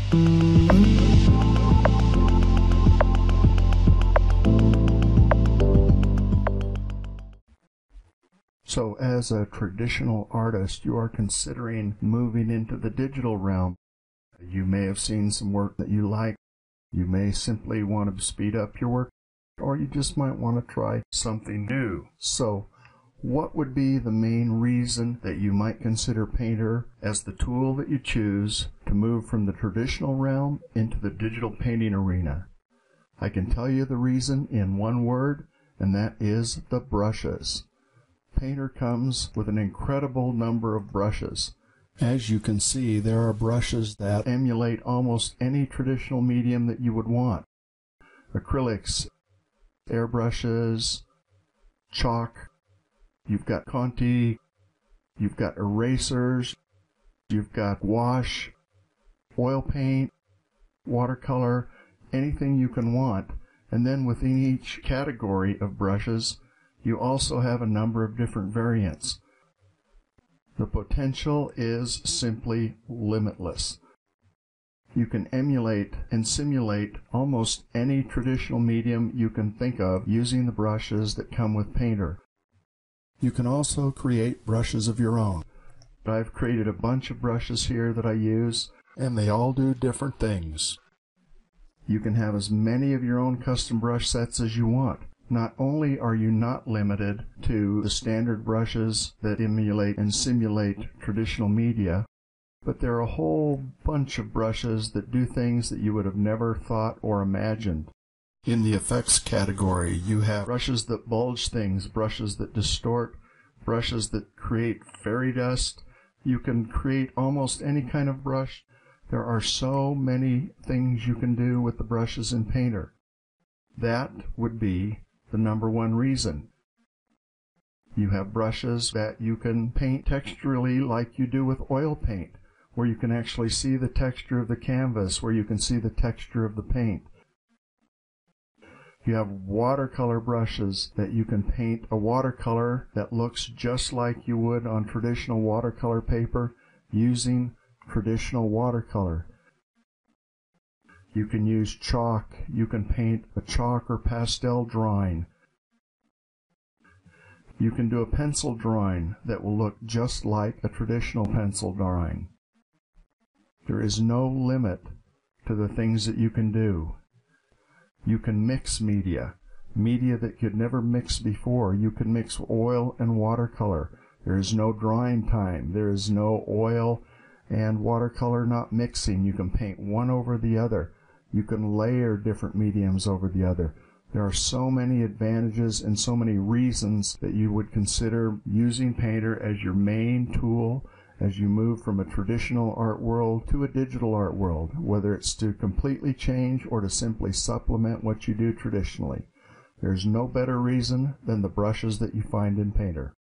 So as a traditional artist, you are considering moving into the digital realm. You may have seen some work that you like. You may simply want to speed up your work, or you just might want to try something new. So what would be the main reason that you might consider Painter as the tool that you choose to move from the traditional realm into the digital painting arena? I can tell you the reason in one word, and that is the brushes. Painter comes with an incredible number of brushes. As you can see, there are brushes that emulate almost any traditional medium that you would want. Acrylics, airbrushes, chalk, you've got Conti, you've got erasers, you've got gouache, oil paint, watercolor, anything you can want. And then within each category of brushes, you also have a number of different variants. The potential is simply limitless. You can emulate and simulate almost any traditional medium you can think of using the brushes that come with Painter. You can also create brushes of your own. I've created a bunch of brushes here that I use, and they all do different things. You can have as many of your own custom brush sets as you want. Not only are you not limited to the standard brushes that emulate and simulate traditional media, but there are a whole bunch of brushes that do things that you would have never thought or imagined. In the effects category, you have brushes that bulge things, brushes that distort, brushes that create fairy dust. You can create almost any kind of brush. There are so many things you can do with the brushes in Painter. That would be the number one reason. You have brushes that you can paint texturally like you do with oil paint, where you can actually see the texture of the canvas, where you can see the texture of the paint. You have watercolor brushes that you can paint a watercolor that looks just like you would on traditional watercolor paper using traditional watercolor. You can use chalk. You can paint a chalk or pastel drawing. You can do a pencil drawing that will look just like a traditional pencil drawing. There is no limit to the things that you can do. You can mix media that could never mix before. You can mix oil and watercolor. There is no drying time. There is no oil and watercolor not mixing. You can paint one over the other. You can layer different mediums over the other. There are so many advantages and so many reasons that you would consider using Painter as your main tool as you move from a traditional art world to a digital art world, whether it's to completely change or to simply supplement what you do traditionally. There's no better reason than the brushes that you find in Painter.